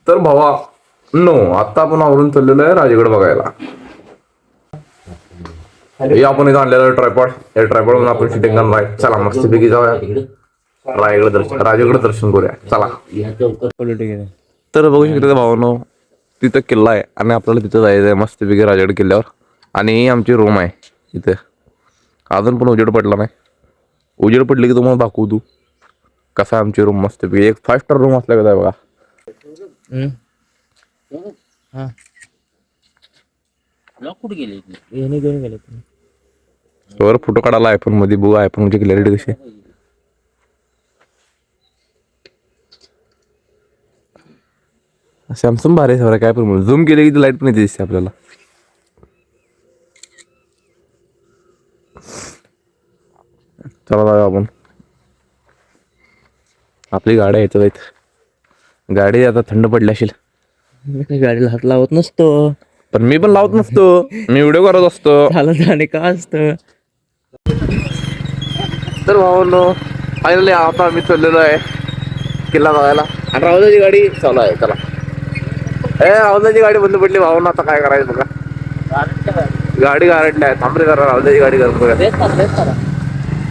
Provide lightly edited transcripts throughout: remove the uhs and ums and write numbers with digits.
तर भावा नो आता आपण आवरून चाललेलो आहे राजगड बघायला. हे आपण इथं आणलेलं ट्रायपॉड, या ट्रायपॉड म्हणून आपण शूटिंग करणार आहे. चला मस्तपैकी जाऊया राजगड दर्शन करूया चला. तर बघू शकता भावानो, तिथं किल्ला आहे आणि आपल्याला तिथं जायचं आहे मस्तपैकी राजगड किल्ल्यावर. आणि ही आमची रूम आहे इथे. अजून पण उजेड पडला नाही. उजेड पडली की तुम्हाला दाखवू तू कसा आमची रूम मस्तपैकी. एक 5 स्टार रूम असल्या का बघा. कुठे गेले घेऊन गेले. वर फोटो काढायला आयफोन मध्ये बघू आयफोन ची क्लॅरिटी कशी. सॅमसंग भारी आहे काय पण झूम केले की लाईट पण येते दिसते आपल्याला. चला जाऊया आपण. आपली गाड्या येतात आहेत. गाडी आता थंड पडली असेल. मी काही गाडीला हात लावत नसतो. पण मी पण लावत नसतो, मी व्हिडिओ करत असतो. चालत आणि का असतं. तर भावांनो फायनली आता आम्ही चाललेलो आहे किल्ला बघायला. आणि राहुलाची गाडी चालू आहे. चला राहुलाची गाडी बंद पडली भावांनो, आता काय करायचं बघा. गाडी गारटली आहे. थांबरे करा राहुलाची गाडी करून बघा.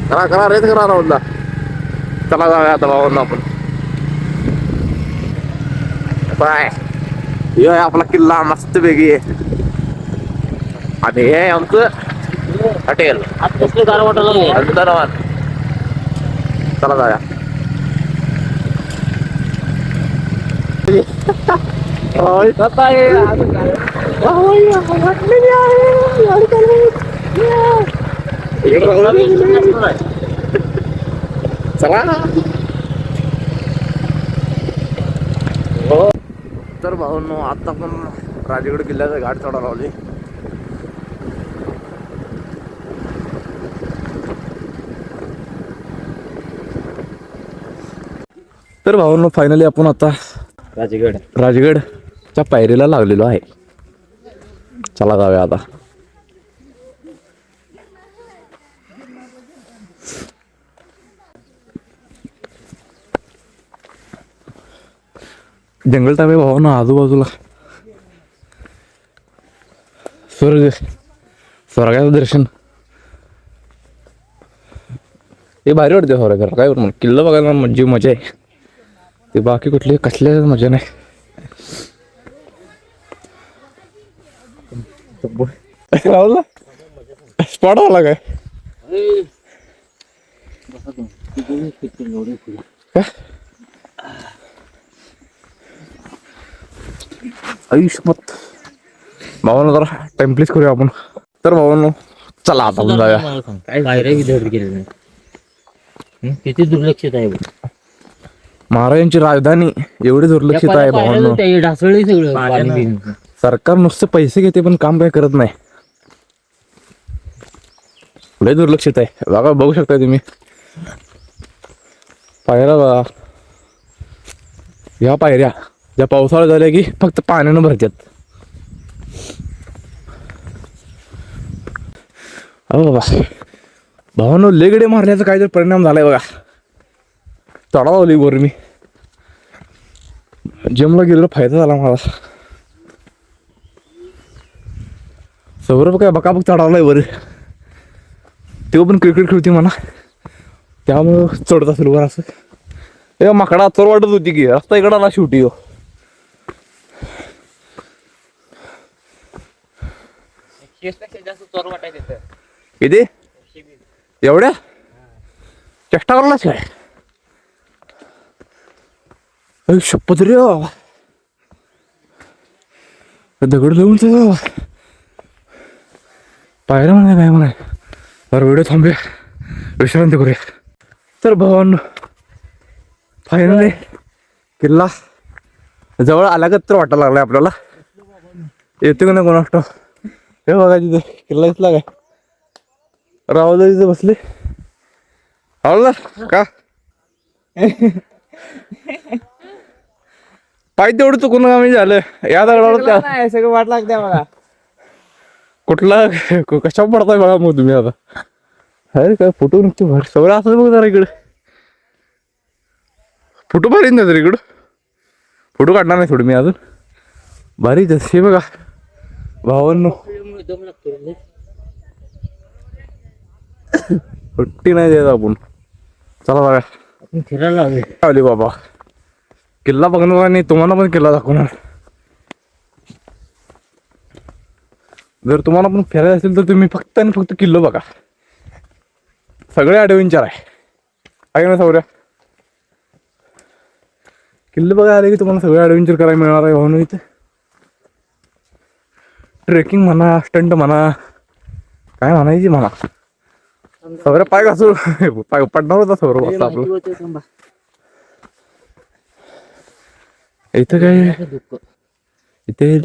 करा करा रेस करा राहुलला. चला जाऊया आता भावांनो आपण. बाय. हे आहे आपला किल्ला मस्त वेगळी आहे. आणि हे आमचं हॉटेल गार वाटायला धन्यवाद. चला जाऊया. चला. तर भाऊंनो आता पण राजगड किल्ल्याचा घाट चढा लावली. तर भावांनो फायनली आपण आता राजगडच्या पायरीला लागलेलो आहे. चला जाऊया आता. जंगल टाइप आहे भावांनो आजूबाजूला. स्वर्गाचं दर्शन हे भारी वाटते. स्वर्ग काय म्हणून किल्ला बघायला म्हणजे मजा आहे. ते बाकी कुठली कसल्या मजा नाही. राहुलला स्पॉट आला काय आयुष्यमत. भावांनो जरा टाइम प्लीज करूया आपण. तर भावांनो चला आता आपण जाऊया. काय बाहेर गेले किती दुर्लक्षित आहे. महाराजांची राजधानी एवढी दुर्लक्षित आहे भावांनो. ढासळी सगळं. सरकार नुसते पैसे घेते पण काम काय करत नाही. लय दुर्लक्षित आहे बघा. बघू शकता तुम्ही पायऱ्या बघा. या पायऱ्या ज्या पावसाळा झाल्या की फक्त पाण्यानं भरतात. अहो बाबा भावांनो लेगडे मारल्याचा काहीतरी परिणाम झालाय बघा. चढावली वर मी जिमला गेलेला फायदा झाला मला. सौरभ काय बकाबक चढावलाय वर. तेव्हा पण क्रिकेट खेळते म्हणा त्यामुळं चढत असेल वर असं. ए माकडा चोर वाटत होती की रस्ता इकडं आला शेवटी. किती एवढ्या चेष्टा करलाच काय. शपथ रे दगड लावून पायऱ्या म्हणा काय म्हणा. तर व्हिडिओ थांबूया विश्रांती करूया. तर भावांनो फायनली किल्ला जवळ आल्यागत तर वाटायला लागलाय आपल्याला. येते का नाही कोण वाटतो. हे बघा तिथे किल्ला दिसला काय. राहुल तिथे बसले. राहुल का पाय तेवढं चुकून आम्ही झालं या दगडावर. सगळं वाट लागते बघा. कुठला कशा पडताय बघा मग तुम्ही आता. अरे काय फोटो निघतो भारी सगळं असं बघ जरा इकडे. फोटो भारी ना जर इकडं फोटो काढणार नाही थोडी मी अजून. भारी हे बघा भावांनो, दम लागतो रे. सुट्टी नाही देत आपण. चला बघा आपण फिरायला लागले. आली बाबा, किल्ला बघणार आणि तुम्हाला पण किल्ला दाखवणार. जर तुम्हाला पण फिरायला असेल तर तुम्ही फक्त आणि फक्त किल्ला बघा. सगळे ॲडव्हेंचर आहे ना सौर्या. किल्ले बघा आले की तुम्हाला सगळं ॲडव्हेंचर करायला मिळणार आहे भावनो. इथे ट्रेकिंग म्हणा, स्टंट म्हणा, काय म्हणायची म्हणा. सौर्या पाय घासू पाय पडणार होता सौरभ असं आपलं. इथं काय इथे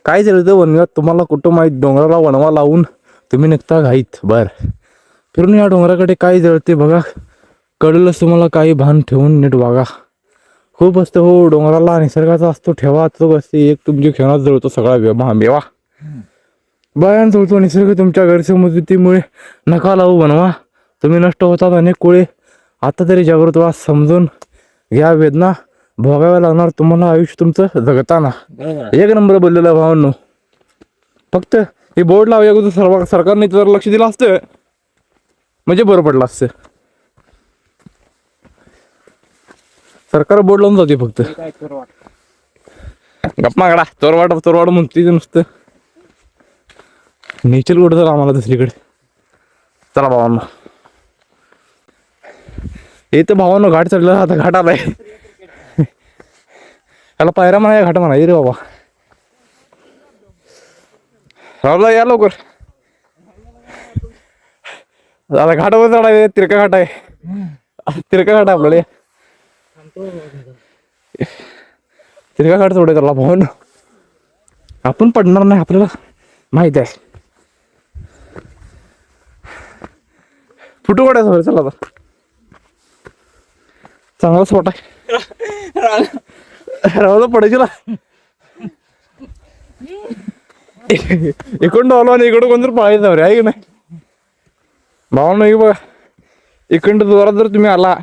काय झालं तर वनव्यात तुम्हाला कुठं माहीत. डोंगराला वणवा लावून तुम्ही निघता घाईत बर, फिरून या डोंगराकडे काय जळते बघा. कळलंच तुम्हाला काही भान ठेवून नीट वागा. खूप असतं हो डोंगराला, निसर्गाचा असतो ठेवा. तो असते एक तुमच्या क्षणात जळतो सगळा महामेवा. भयान जळतो निसर्ग तुमच्या गैरसमजुतीमुळे. नका लावू बनवा, तुम्ही नष्ट होतात अनेक कुळे. आता तरी जागृत व्हा, समजून घ्या वेदना. भोगाव्या लागणार तुम्हाला आयुष्य तुमचं जगताना. एक नंबर बोललेलं भावांनो. फक्त हे बोर्ड लावूया अगोदर सरकारने जर लक्ष दिलं असतं म्हणजे बरं पडलं असतं. सरकार बोर्ड लावून जाते फक्त. गप्पा कडा चोरवाड म्हणते नुसतं. नेचर कुठं तर आम्हाला दुसरीकडे. चला भावांनो, हे तर भावांनो घाट चढला. आता घाट आलाय, त्याला पायरा म्हणा घाट म्हणा रे बाबा. राहुला या लवकर. आता घाटावर चढाय, तिरका घाट आहे. तिरका घाट आहे आपल्याला. तिरका घाट चढाय त्याला भावांनो. आपण पडणार नाही आपल्याला माहित आहे. फुटू काढायचं चला आता. चांगला स्पॉट आहे. राहुला पडायची ना. इकडून डावलो आणि इकडं कोणतरी पळायचं रे आहे की नाही भावा. नाही बघा, इकडं जोरात जर तुम्ही आला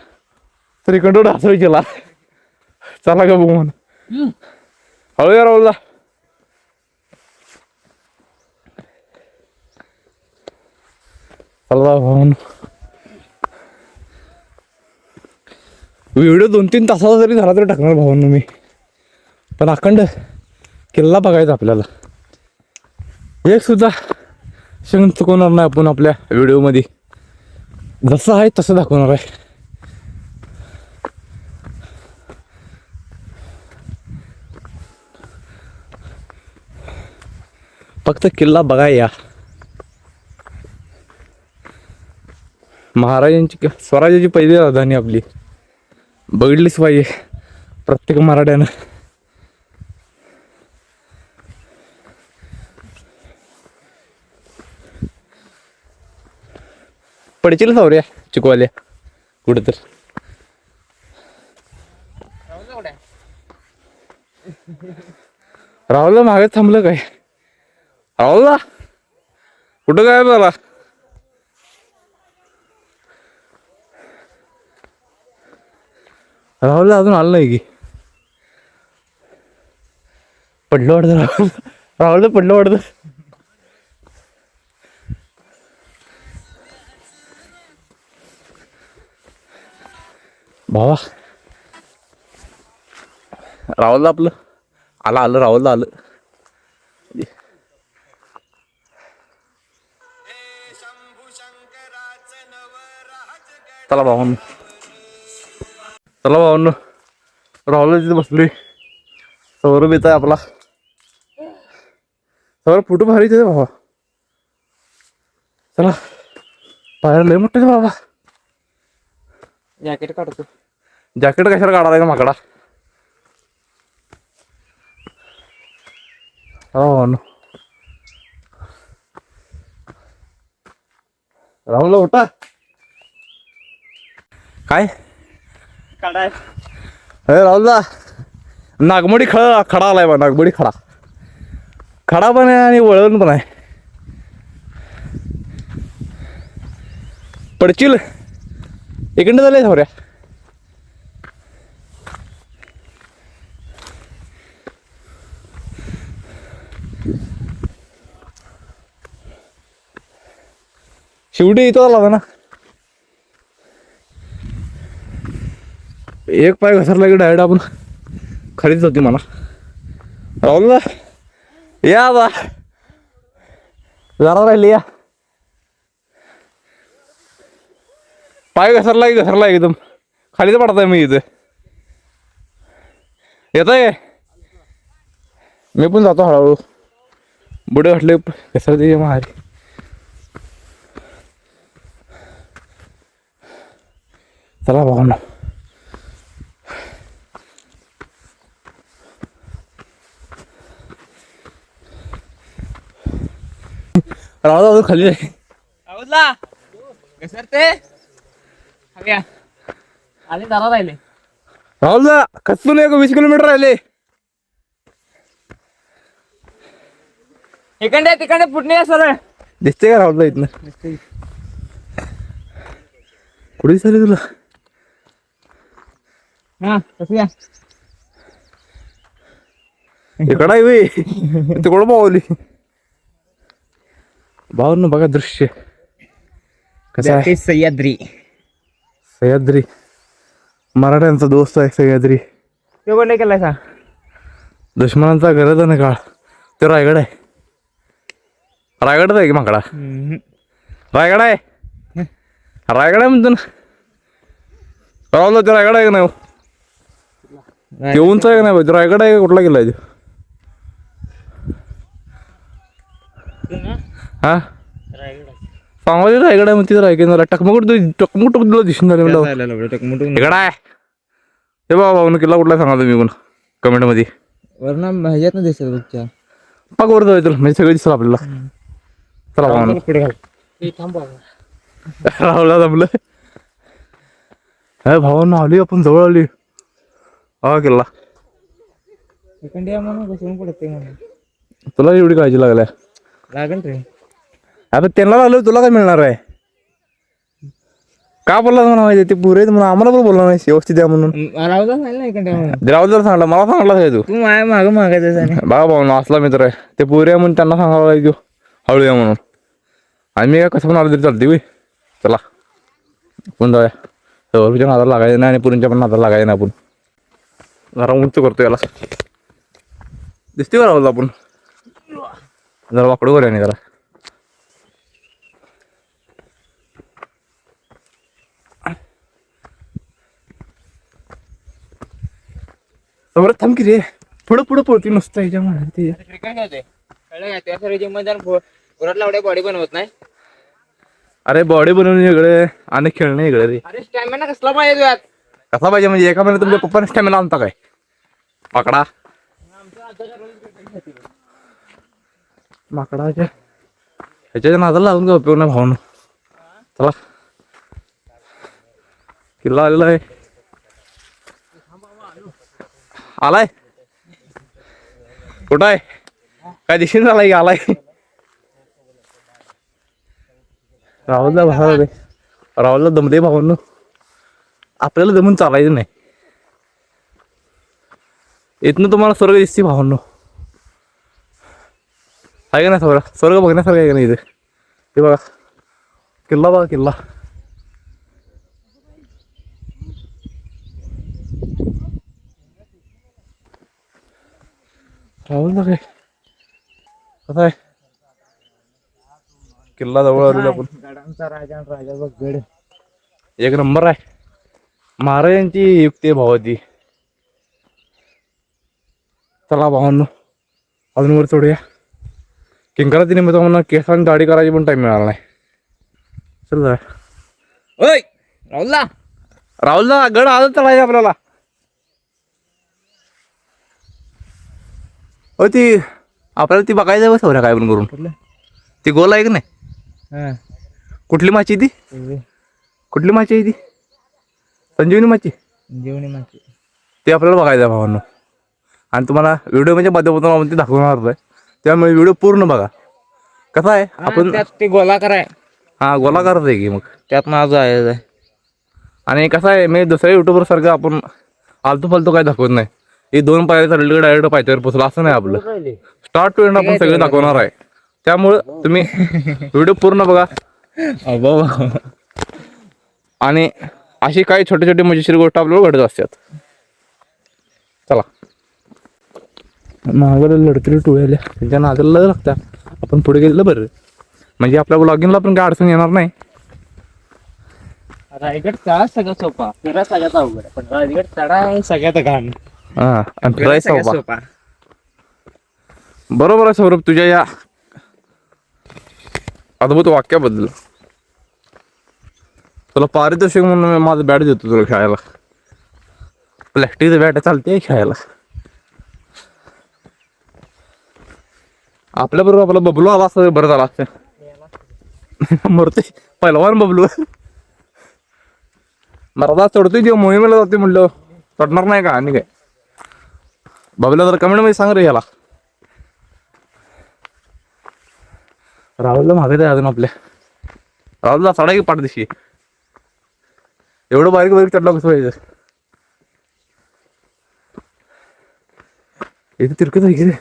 तर इकडं ढासळी केला. चला का बघू म्हणून हळू या राहुलला. चला भाऊन. व्हिडिओ 2-3 तासाचा जरी झाला तरी टाकणार भावांनो मी. पण अखंड किल्ला बघायचा आपल्याला. एक सुद्धा क्षण चुकवणार नाही आपण आपल्या व्हिडिओमध्ये. जसं आहे तसं दाखवणार आहे. फक्त किल्ला बघाय या. महाराजांची स्वराज्याची पहिली राजधानी आपली बघितलीच पाहिजे प्रत्येक मराठ्यानं. पडशील सावऱ्या चिकवाल्या कुठं तर. राहुलला मागे थांबलं काय. राहुलला कुठं काय झाला. राहुलला अजून आलं नाही की. पडलं वाटतं राहुल पडलं वाटतं. भावा राहुलला आपलं आलं राहुलला आलं. चला भावांनो, चला भावांनो. राहुलला तिथे बसलोय. सौरभ येत आहे आपला. सौरभ फोटो भारी येते भावा. चला बाहेर लय मोठे बाबा. जॅकेट काढतो. जॅकेट कशाला काढायला का माकडा. हो राहुलला उठा. काय काढाय अरे राहुलला नागमोडी खडा आलाय बा. नागमोडी खडा पण आहे आणि वळण पण आहे. पडशील इकडनं झालंय सावऱ्या. शेवटी इथं आला होता ना, एक पाय घसरला की डायरेक्ट आपण खालीच होती म्हणा. राहुल ना या आता जरा राहिली या. पाय घसरला की घसरला एकदम खालीच पडताय मी इथं. येत आहे मी पण जातो हळूहळू. बुडे घातले घसरते मारी. चला भावना राहू खाली आहे. राहुलला घसरते आले दारा राहिले. राहुल जा खचून 20 किलोमीटर राहिले. इकडे तिकडे फुटणे सरळ दिसते का राहुल इथनं कुठे दिसले तुला. हा कसं या इकडं आहे वे तिकडं पावली. भावनं बघा दृश्य कसं आहे. सह्याद्री सह्याद्री मराठ्यांचा दोस्त आहे सह्याद्री. तो कोणी केलाय सांग. दुश्मनांचा गरज ना काळ. तो रायगड आहे. रायगडच आहे की माकडा. रायगड आहे. रायगड आहे म्हणतो ना राहुल. ते रायगड आहे का नाही. ते उंच आहे का नाही. तो रायगड आहे का कुठला गेलाय तो. हा सांगायला रायगड आहे म्हणते. रायगड टकमकुट टकमुट तुला दिसून झाले म्हणलं इकडं आहे. हे बाबा किल्ला कुठला सांगा तुम्ही कोण कमेंट मध्ये. वरना ह्याच्यात ना दिसत बघच्या पाक वर जाऊ तुला म्हणजे सगळं दिसलं आपल्याला. चला भावना पुढे घाल थांबा. राहुला जमलं. हे भावांना आली आपण जवळ आली. हा किल्ला इकडे म्हणून कसं पडते म्हणून तुला एवढी काळजी लागल्या. लागेल रे. आता त्यांना लागलं तुला काय मिळणार आहे. का बोलला म्हणा माहिती ते पुरे म्हणून आम्हाला पण बोलला नाही व्यवस्थित द्या म्हणून. राहुलला सांगितलं ना इकडे म्हणून. राहुल जर सांगला मला सांगला काय तू. तू माझ्या मागं मागायचं बघा भाऊ असला मित्र आहे ते पुरे म्हणून त्यांना सांगावं लागेल हळू या म्हणून. आणि मी काय कसं पण आलं तरी चालते. चला आपण जाऊया. सौरभच्या नादाला लागायचं नाही आणि पुरींच्या पण नादाला लागायचं नाही. आपण जरा उंच करतो याला दिसते का राहुल. आपण जरा वाकडं करूया नाही जरा. बरं थांब की रे पुढं पुढं पळती नुसतं ह्याच्या मध्ये. क्रिकेट खेळते कळलं त्या सर्व जिम मध्ये पोरातला एवढ्या बॉडी बनवत नाही. अरे बॉडी बनवणे वेगळे आणि खेळणे वेगळे रे. अरे स्टॅमिना कसला पाहिजे तुझ्यात. कसा पाहिजे म्हणजे एका महिन्यात तुमच्या पप्पाने स्टॅमिना आणता काय माकडा. माकडाच्या ह्याच्या नादाला लागून काय उपयोग नाही भावनं. चला किल्ला आलेला आहे. आलाय कुठं आहे काय दिशेने झालाय की आलाय. राहुलला भाव रे. राहुलला दमदे भावांनो. आपल्याला दमून चालायचं नाही. इथनं तुम्हाला स्वर्ग दिसते भावांनो. आहे का नाही स्वर्ग बघण्यासारखं आहे का नाही इथे. हे बघा किल्ला बघा किल्ला. राहुलला काय कसं आहे किल्ला जवळ आलेला आपण. गडांचा राजा आणि राजा बघ गड एक नंबर आहे. महाराजांची युक्ती आहे भावाची. चला भावांनो अजून वर चढूया. किंकराची निमित्त म्हणून केसांनी दाढी करायची पण टाइम मिळाला नाही. चल जा. ओय राहुलला राहुलला गड आजच चढायचं आपल्याला. हो ती आपल्याला ती बघायचं बस काय पण करून. ती गोल आहे का नाही. कुठली माची ती कुठली माची आहे ती. संजीवनी माची जेवणी माची. ते आपल्याला बघायचं आहे भावांनो. आणि तुम्हाला व्हिडिओ म्हणजे माध्यमातून आपण ते दाखवणार आहे. त्यामुळे व्हिडिओ पूर्ण बघा. कसा आहे आपण त्यात ते गोलाकार आहे. हा गोलाकारच आहे की मग त्यात माझं आहे. आणि कसं आहे मी दुसऱ्या युट्यूबर सारखं आपण आलतू फालतू काय दाखवत नाही. हे 2 पायऱ्या चढले डायरेक्ट पायथ्यावर पोचला असं नाही आपलं. स्टार्ट टू एंड आपण सगळे दाखवणार आहे. त्यामुळं तुम्ही व्हिडिओ पूर्ण बघा. आणि अशी काही छोटे छोटे मजेशीर गोष्ट आपल्याला घडत असतात. चला मागं लढतरी टोळ्याल्या त्यांच्या नादाला लागतात. आपण पुढे गेलेलं बरं, म्हणजे आपल्या ब्लॉगिंगला पण काय अडचण येणार नाही. रायगड चढा सगळ्यात सोपा, फिरा सगळ्यात अवघड, पण रायगड चढा सगळ्यात घाण. हा आणि फिरायचं सगळ्यात बाबा. सोपा. बरोबर आहे सौरभ तुझ्या या अद्भुत वाक्याबद्दल. तुला पारितोषिक म्हणून मी माझं बॅट देतो तुला खेळायला. प्लॅस्टिकचं बॅट चालते खेळायला. आपल्या बरोबर आपला बबलू आला असतं बरं झाला असतं. मरते पहिलवान बबलू. मरदा चढतोय जेव्हा मोहिमेला जाते म्हणलं चढणार नाही का. आणि काय बबल्या जर कमेंट मध्ये सांग रे याला. राहुलला मागत आहे अजून आपल्या. राहुलला चढा की पाठदिशी. एवढं बारीक बारीक चढला कसं व्हायचं. इथे तिरकत आहे की रे.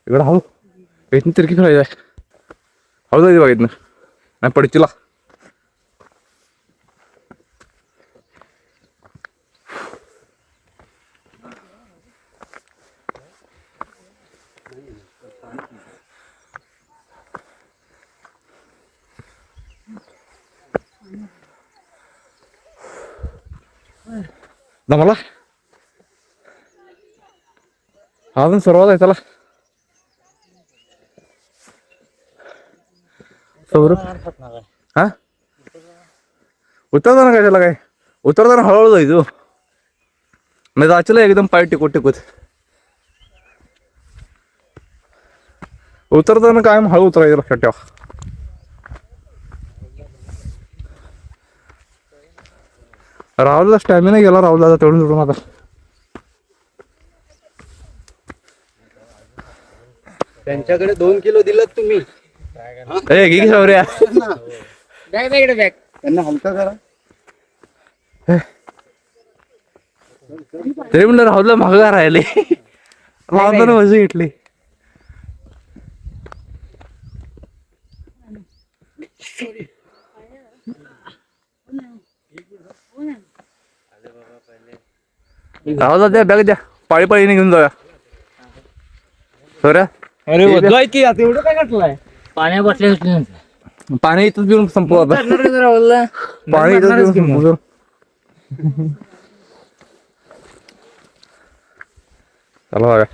इकडं हळू इथून तिरकी खेळायचं आहे. हळू जायचं बघा इथनं नाही पडचिला. दमला अजून सुरुवात आहे. चला सौरभ हा उतरताना काय त्याला काय उतरताना हळूहळू जायचो नाही जायचं एकदम पाय टिकवत टिकवत. उतरताना कायम हळू उतरायचं लक्षात ठेवा. राहुलला स्टॅमिना गेला. राहुलला तेवढून सोडून आता त्यांच्याकडे 2 किलो दिलं तुम्ही. ए घे सौर्या बॅग इकडे बॅग. त्यांना हलका करा. तरी म्हणलं राहुलला मागं राहिले. राहुलला मजा घेतली. राहुलला द्या बॅग द्या. पाळी पाळीने घेऊन जाऊया. सौर्या अरे वजवाय की आता एवढं काय घातलंय. पाण्या बसल्या पाणी इथंच पिऊन संपू आता. पाणी इथंच पिऊन संपू. चला बघा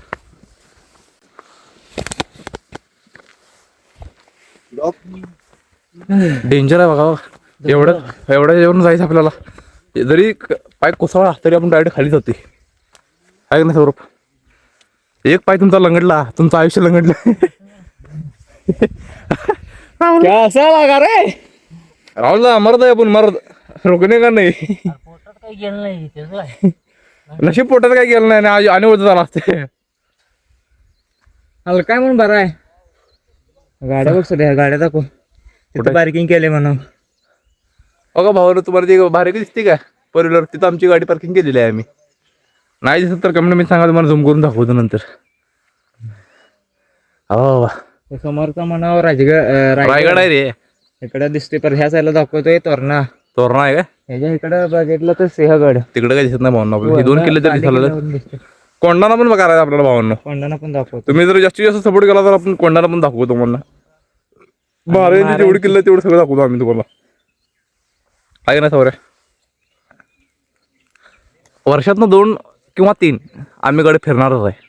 डेंजर आहे बघा. एवढं जेवण जायचं आपल्याला. जरी पाय कोसळला तरी आपण डायरेक्ट खाली जाते आहे का नाही सौरभ. एक पाय तुमचा लंगडला तुमचं आयुष्य लंगडलं. असा लागा रे. राहुलला मरद आहे आपण मरद रोखणे का नाही. पोटात काही गेलं नाही त्याचं. नशीब पोटात काय गेलं नाही आणि होत झाला असते. काय म्हणून बरं आहे. गाड्या बघ सध्या गाड्या दाखव. तिथं पार्किंग केले म्हणून. बघा भाऊ तुम्हाला ती भारी दिसते का 4 व्हीलर. तिथं आमची गाडी पार्किंग केलेली आहे आम्ही. नाही दिसत तर कमेंट मी सांगा तुम्हाला झूम करून दाखवतो नंतर. हो समोरचा म्हणावं रायगड आहे रे. इकडे दिसते पर ह्या साईडला दाखवतोय तोरणा. तोरणा आहे का. ह्याच्या इकडे बघितलं तर सिंहगड. तिकडे काय दिसत नाही भावांना. आपल्याला 2 किल्ले तरी दिसायला. कोंडाणा पण बघा आपल्याला भावांना. कोंडाणा पण दाखवतो. तुम्ही जर जास्तीत जास्त सपोर्ट केला तर आपण कोंडाणा पण दाखवतो तुम्हाला. महाराजांची जेवढी किल्ले तेवढं सगळं दाखवतो आम्ही तुम्हाला आहे ना सौर्या. वर्षातनं 2 किंवा 3 आम्ही गड फिरणारच आहे.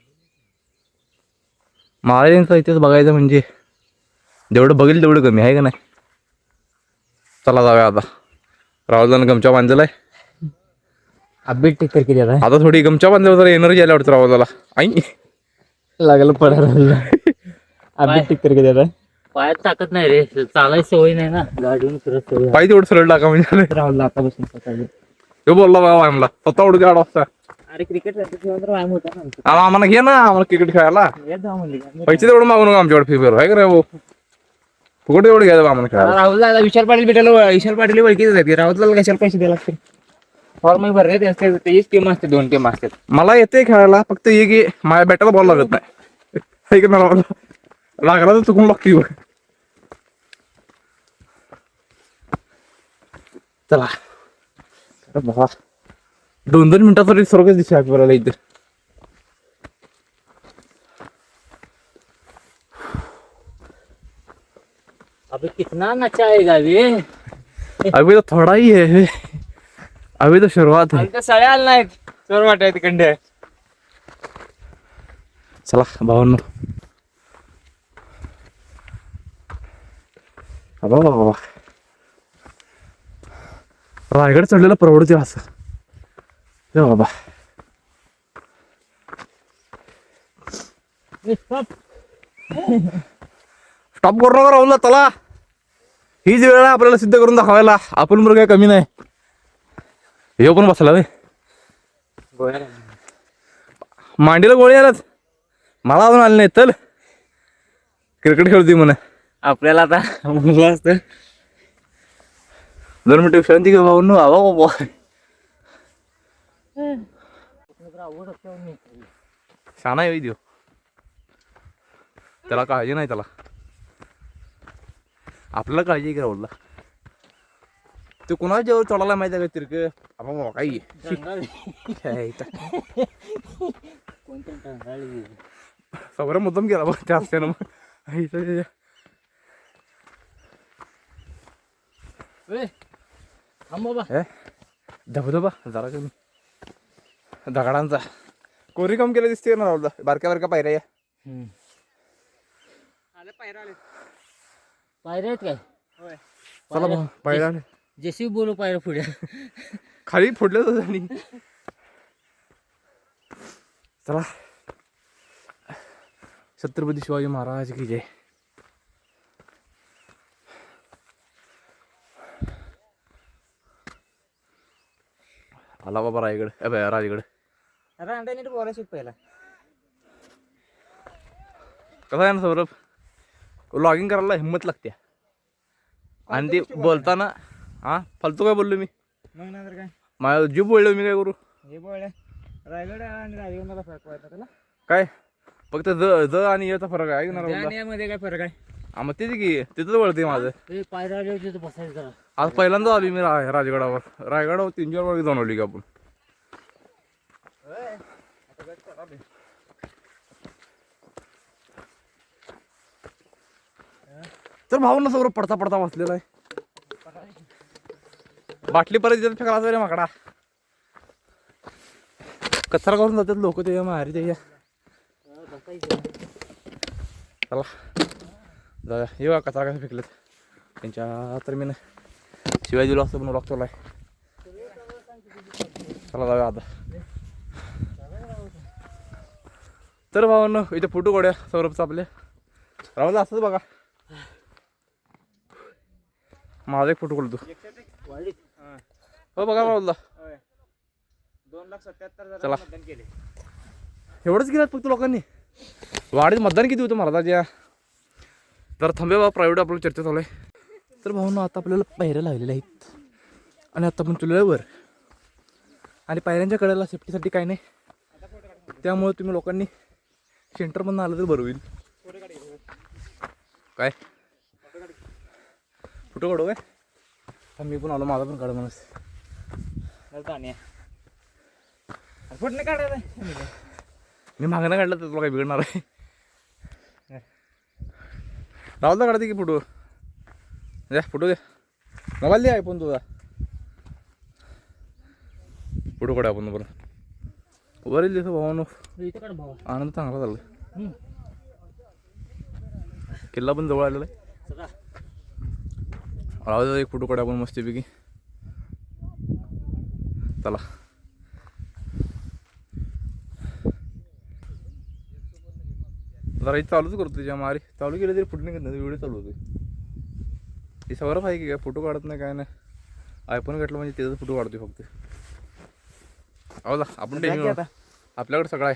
महाराजांचा इतिहास बघायचं म्हणजे जेवढं बघेल तेवढं कमी आहे का नाही. चला जाऊया आता. राहुलला गमच्या बांधलेला आहे. अपडेट टिकर किती आता थोडी गमच्या बांधल्यावर जरा एनर्जी आल्या वाटतं राहुलला. आई लागलं पडायला. अपडेट टिकर किती पायात टाकत नाही रे. चालायची सवय नाही ना गाडीवरून फिरत सवय. पाय तेवढं सरळ टाका म्हणजे राहुल आता बसून सकाळी. तो बोलला बाबा व्यायामला स्वतः उडके 8 वाजता. अरे क्रिकेट व्यायाम होता ना. आम्हाला घे ना आम्हाला क्रिकेट खेळायला. येत जाऊ म्हणले. पैसे तेवढं मागू नका आमच्याकडे फी आहे का रे भाऊ. फुकट एवढं घ्यायचं आम्हाला खेळायला. राहुल दादा विशाल पाटील भेटायला विशाल पाटील ओळखीच आहेत. राहुलला कशाला पैसे द्यायला लागते. फॉर्म भरले त्याचीच टीम असते, 2 टीम असतात. मला येते खेळायला, फक्त ये की माझ्या बॅटाला बॉल लागत नाही. हे की मला लागला तर चुकून लागते बघ. चला अरे बाबा 2-2 मिनिटासाठी सर्वच दिसते आपल्याला इथे. अबे कितना नचा है गावी. अभी तो थोडा ही है, अभी तो शुरुआत है. आमच्या सळ्या आल्या नाहीत, चोर वाटाय तिकडे. चला भावांनो. बाबा रायगड चढलेला परवडते असं. हे बाबा स्टॉप करू नका राहुलला. चला हीच वेळ आहे आपल्याला सिद्ध करून दाखवायला, आपण मुलं काय कमी नाही. हे पण बसला रे मांडीला गोळी आलाच, मला अजून आले नाही. चल क्रिकेट खेळतोय म्हणे. आपल्याला आता मुलं असतं 2 मिनिटं विश्रांती घेऊ भाऊ. आवा बाबा शाना येऊ देऊ, त्याला काळजी नाही. त्याला आपल्याला काळजी आहे की राहुलला. ते कुणाच्या जेव्हा चढायला माहिती आहे का तिरक बाबा काही सगळं मुद्दाम केला बघ त्या असते ना. मग धबधबा जरा कमी दगडांचा कोरी काम केलं दिसते ना राहुलला. बारक्या बारक्या पायऱ्या पायऱ्या आहेत काय. चला भाऊ पायऱ्या जेसी बोलू पायऱ्या पुढे खाली फोडल्या जात आणि चला. छत्रपती शिवाजी महाराज की जय. आला बाबा रायगड. राजगड नीट बोलायला शिक पहिला. कसं आहे ना सौरभ, लॉगिंग करायला हिंमत लागते. आणि ते बोलताना फालतू काय बोललो मी. मग नंतर काय माझ्या जीव बोललो मी, काय करू. हे बोल रायगड आणि राजगडला फरक पडतो त्याला काय फक्त ज आणि याचा फरक आहे की नाही. मध्ये काय फरक आहे. मग तेच की तिथंच वळते माझं. पायऱ्या बसायचं जरा. आज पहिल्यांदा आली मी राजगडावर. रायगडावर 3-4 वेळा जाऊन आली की आपण. तर भाऊ ना सगळं पडता पडता बसलेला आहे. बाटली परत येतात फेकायला रे माकडा. कचरा करून जातात लोक ते मारी ते. चला जाऊया. येऊ कचरा कसं फेकलेत त्यांच्या तर मी शिवाय दिलो असं म्हणून लागतो. चला जाऊया आता. तर भावांनो इथे फोटो काढूया सौरभचा आपले. राहुल असंच बघा माझा एक फोटो काढतो. हो बघा राहुलला 2,77,000 चला. मतदान केले. एवढंच गेलं फक्त लोकांनी. वाढीत मतदान किती होतं महाराजाच्या. तर थांबे बाबा प्रायव्हेट आपल्याला चर्चा चालू आहे. तर भाऊंनो आता आपल्याला पायऱ्या लागलेल्या आहेत आणि आता आपण तुला वर आणि पायऱ्यांच्या कडेला सेफ्टीसाठी काय नाही. त्यामुळे तुम्ही लोकांनी सेंटरमधून आलं तर बरं होईल. काय फोटो काढू काय. मी पण आलो, माझा पण काढ माणूस. फोटो काढायला मी मागणं काढलं तर तुला काय बिघडणार आहे. राहुलला काढते की फोटो. द्या फोटो द्या. मोबाईल द्या आयफोन तुझा. फोटो काढा आपण बरं. वरील दिसं भावानो आनंद चांगला चाललाय. किल्ला पण जवळ आलेला आहे. राहू एक फोटो काढा आपण मस्तपैकी. चला जरा इथे चालूच करतो. त्याच्या मारी चालू केलं तरी फुटणे घेत नाही. व्हिडिओ चालू होते. हे सगळं आहे की काय फोटो काढत नाही काय नाही. आयफोन घेतलं म्हणजे त्याचा फोटो काढतोय फक्त. राहुला आपण टेन्शन आपल्याकडे सगळं आहे.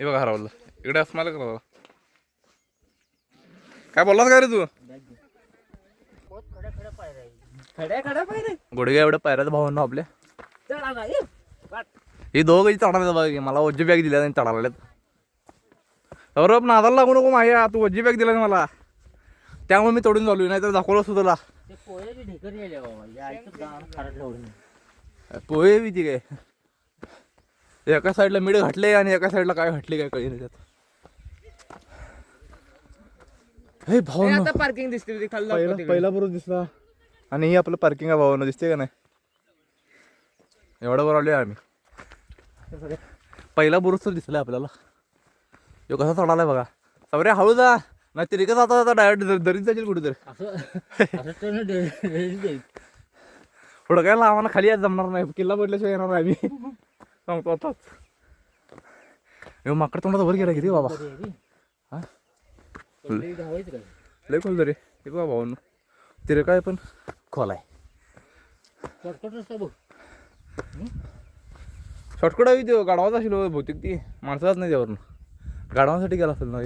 हे बघा राहुलला इकडे असमाला करा. काय बोललास काय रे तू. खड्या खड्या पाहिजे गुडघ्या एवढ्या पायऱ्यात भावांना आपल्या हे दोघं चढायला बघ मला वज्जी बॅग दिल्या चढायला अरे नादाला लागू नको माझ्या तू वज्जी बॅग दिला मला त्यामुळे मी तोडून चालू नाही तर दाखवलं असतो तुला पोहे बी ती काय एका साईडला मीठ घातले आणि एका साईडला काय घातले काय कळी नाही त्यात हे भाऊ पार्किंग दिसते पहिला बरोबर दिसला आणि ही आपलं पार्किंग आहे भावानं दिसते का नाही एवढं बरं आलोय आम्ही पहिला बुरुज तर दिसलाय आपल्याला तो कसा चढालाय बघा सवरे हळू जा नाही तरी का जाता डायरेक्ट दरीत जाईल कुठेतरी पुढं काय आम्हाला खाली आज जमणार नाही किल्ला पडल्याशिवाय येणार नाही आम्ही सांगतो आताच माकड तोंडात वर गेला किती बाबा हा लय खोल तरी हे बघा भाऊ तिरे काय पण खोल आहे शॉर्टकट हवी तो गाडवाच असेल बहुतेक ती माणसाच नाही त्यावरून गाडवासाठी गेला असेल ना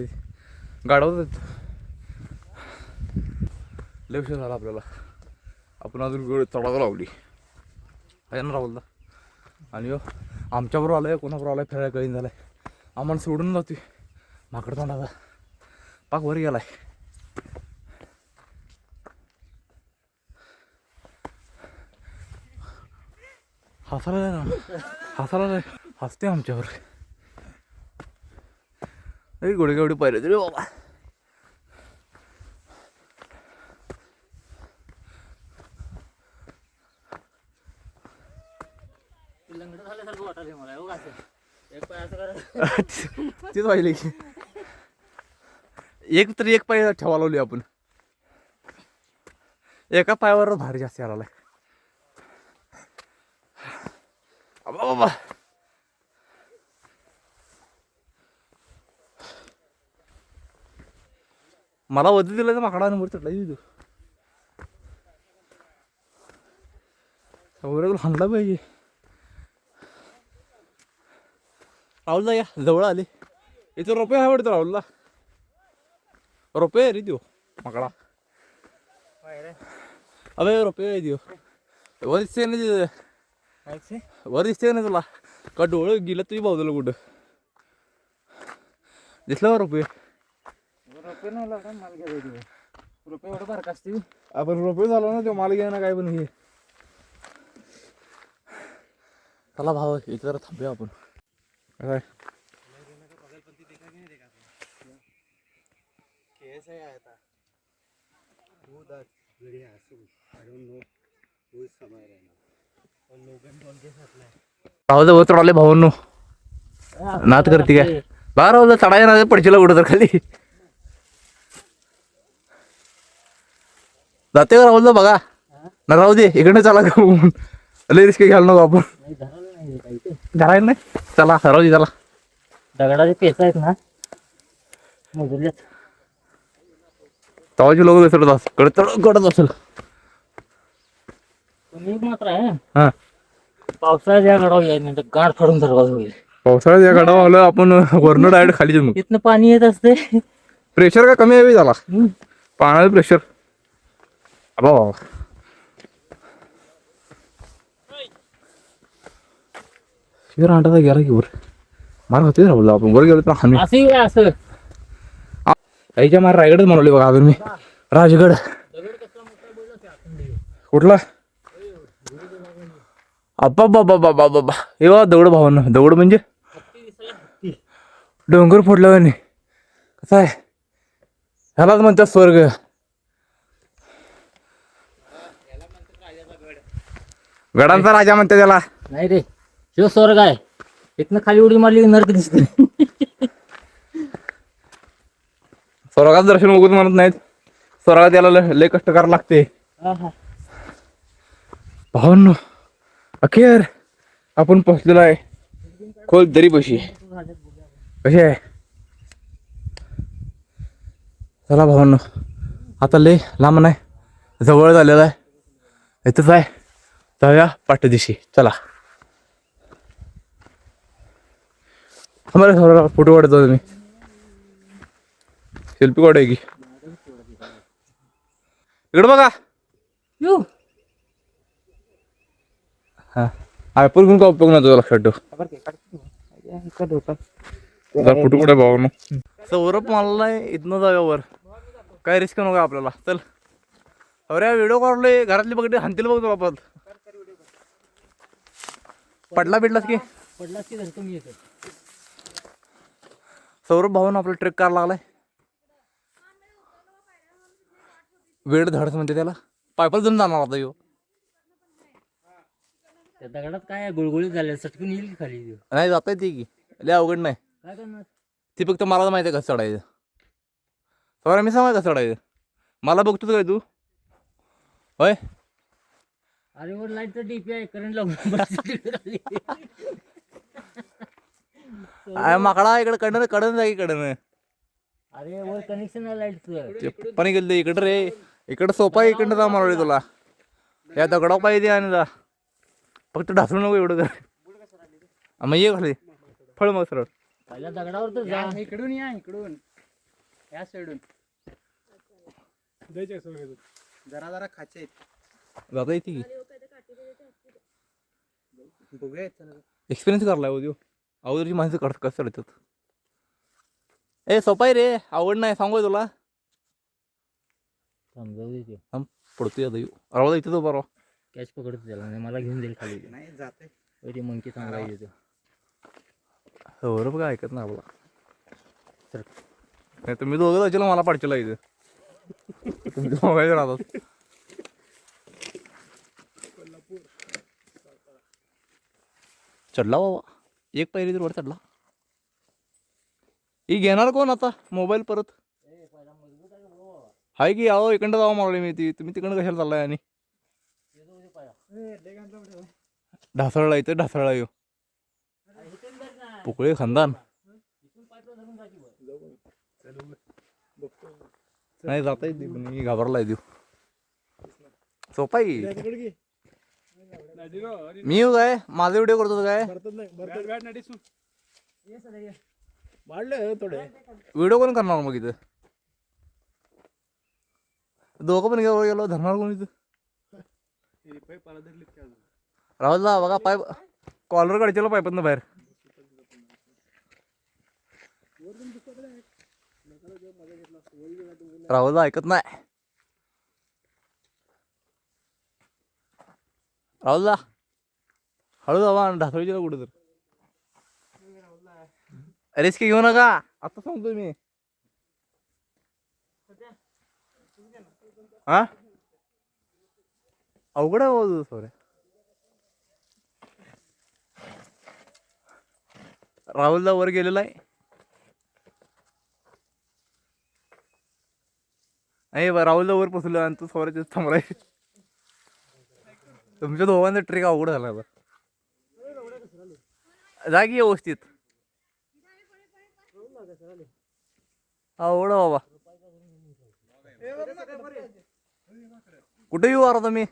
गाडवाच लय उशीर झाला आपल्याला आपण अजून चढावं लावली आहे ना राहुलदा आणि आमच्याबरोबर आलं आहे कोणाबरोबर आलं आहे फिरायला कळीन झालं आहे आम्हाला सोडून जातोय माकड तोंडाचा पाक वर गेलाय हसायला हसते आमच्यावर गुडघे पाहिजे तरी बाबा तीच पाहिजे की एक तरी एक पाय ठेवा लावली आपण एका पायावर भारी जास्त आलाय बाबा मला वधी दिला तर माकडा नंबर चढला तू हाणला पाहिजे राहुलला या जवळ आले इथं रुपये आहे वाटतं राहुलला रुपये आहे रे देऊ माकडा अबे रुपये आहे देऊ वर दिसते ना वर दिसते ना तुला का डोळं गेलं तुझी बाजूला कुठं दिसलं का रुपये रुपये नाही लागला माल घ्यायला रुपये एवढं बारका असते आपण रुपये झालो ना तो माल घ्या ना काय पण घे चला भाव इथे जरा थांबूया आपण काय भाऊ चढाले भावांनो नात करते काय बा राहू चढाय ना पडशीला कुठं तर खाली जाते का राहुल बघा ना राहू दे इकडनं चला लय रिस्क घ्यायला नको आपण धरायला नाही चला राहू दे चला दगडाचे पेच आहेत ना मोजल्यात तवाचे लोक घसरत असेल कडत असेल मात्र आहे हा पावसाळ्यात या गडावर यायला नाही तर गाठ फाडून दरवाजा होईल पावसाळ्यात या गडावर आलं आपण वरनं डायरेक्ट खाली मग इथनं पाणी येत असते प्रेशर का कमी आहे झाला पाण्याचं प्रेशर अबा शिवर अंडाचा गेला की वर मार होते राहुल आपण वर गेलो तर हानी असं असं आईच्या मार रायगडच म्हणवले बघा अजून मी राजगड कुठला अप्पा बाबा बाबा बाबा हे बा दगड भावांना दगड म्हणजे डोंगर फोडला नाही कसं आहे ह्यालाच म्हणतात स्वर्ग गडांचा राजा म्हणते त्याला नाही रे शिव स्वर्ग आहे इथनं खाली उडी मारली नरक दिसते स्वर्गात दर्शन बघून म्हणत नाहीत स्वर्गात याला लय कष्ट करावं लागते भावांनो अखेर आपण पोचलेलो आहे खोल दरी पशी कशी आहे चला भावांनो आता लय लांब नाही जवळ झालेला आहे इथंच आहे जाऊया पाठदिशी चला आम्हाला फोटो काढतो तुम्ही सेल्फी काढाय की इकडं बघा हा हायपर घेऊन का उपयोग नाही तुझा लक्षात ठेव. जरा कुठे कुठे भाऊ सौरभ मानलाय इथनं जाव्यावर काय रिस्क नको आपल्याला. चल अरे व्हिडिओ काढलोय घरातली बघते हानतील बघ तुला परत. पडला बिडलास की तुम्ही येतो सौरभ भाऊन आपला ट्रेक करायला लागलाय. वेळ धडस म्हणते त्याला. पायपाल जाऊन जाणार आता यो. त्या दगडात काय गुळगुळीत झाले सटकून येईल की खाली देऊ. नाही जाता येते की लय अवघड नाही. काय करणार ती फक्त मला माहिती आहे कसं चढायचं. सौरभ मी सांगा कसं चढायचं. मला बघतोच काय तू होय. अरे वर लाईटचं डीपी आहे करंट लावून माकडा इकडे कडन कडन जागी कडन. अरे वर कनेक्शन आहे लाईटचं. पण गेलं इकडं रे. इकडं सोपा आहे इकडनं जा मला तुला. या दगडा पाहिजे आणि जा फक्त ढासळू नको एवढं कर. मग ये खाली फळ मग सरळ. पहिल्या दगडावर तर जा. इकडून या इकडून या साईडून जरा जरा खाचे जाता येते की बघूया. एक्सपिरियन्स करलाय हो देऊ. अगोदरची माणसं कसं चढतात. ए सोपा आहे रे आवड नाही सांगू तुला. समजावू दे ते. पडतोय आता येऊ राहू इथे तो बरोबर कॅच पकडतो त्याला नाही मला घेऊन देईल खाली. नाही जाते ते मंकी चांगला आहे तो. बरोबर काय ऐकत ना आपला. नाही तुम्ही दोघं जायचं मला पाडचला इथं. तुम्ही दोघांचे राहतात. चढला बाबा एक पहिली तर वर चढला. ही घेणार कोण आता मोबाईल परत हाय की अहो इकडं जावं मारले मी ती. तुम्ही तिकडं कशाला चाललाय. आणि ढासळला इथं ढासळला येऊ पोकळे खानदान नाही जाता येत मी घाबरलाय देऊ. सोपा आहे. मी येऊ काय माझा व्हिडिओ करतो काय व्हिडिओ कोण करणार मग इथं. दोघं पण गेलो धरणार कोण इथं. राहुल जा बघा पाईप कॉलर काढायला पाईपात ना बाहेर. राहुल ऐकत नाही. राहुल जा हळू जावा ढासळीला कुठं तर. रिस्क घेऊ नका आता सांगतो मी. हा अवघड आहे सोऱ्या. राहुलला वर गेलेला आहे. नाही राहुलला वर पोचलं आणि तू सोऱ्याच्या थांबलाय. तुमच्या दोघांचा ट्रेक अवघड झाला आता. जागी व्यवस्थित अवघड बाबा. कुठे येऊ आता तुम्ही.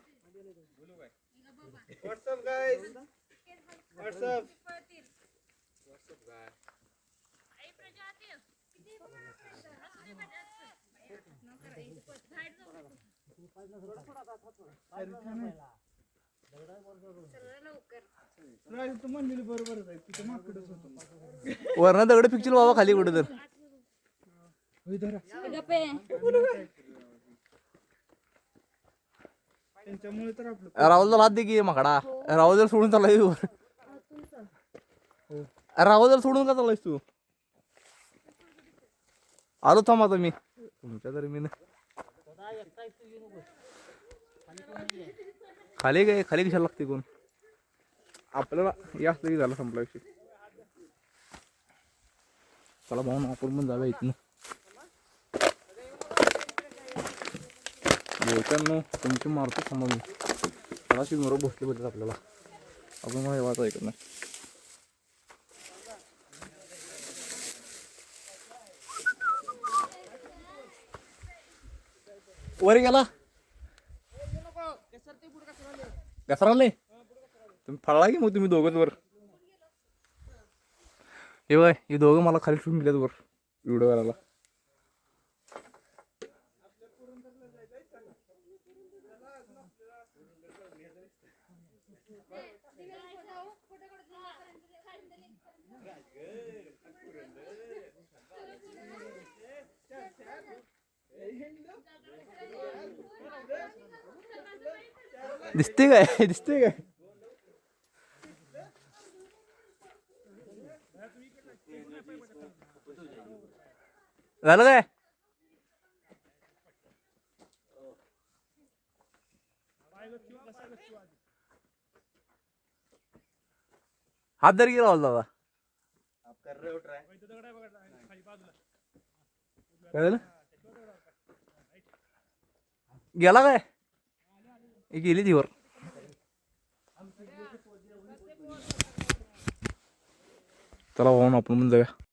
वरना दगड फिक्चल बाबा खाली कुठे तर. राहुलला हात दे की माकडा. राहुल जर सोडून चाललाय राहुल जर सोडून का चाललायस तू. आलो थांब आता मी तुमच्या तरी मी खाली काय खाली कशाला लागते कोण आपल्याला या असलं की झालं संपला विषय. चला भाऊ ना आपण पण जाऊया इथनं. बोलताना तुमची मारतो थांबा मी. मला शिवमोर बसले बोलतात आपल्याला आपण मला येवाच ऐकत नाही. वर गेला घसराले तुम्ही फळला की मग तुम्ही दोघंच वर. हे बाय हे दोघं मला खाली ठेवून गेल्यात वर व्हिडिओ करायला. दिसते काय दिसते काय झालं काय हात धर गेला दादा कळलं गेला काय गेली ती वर चला भाऊ आपण पण जाऊया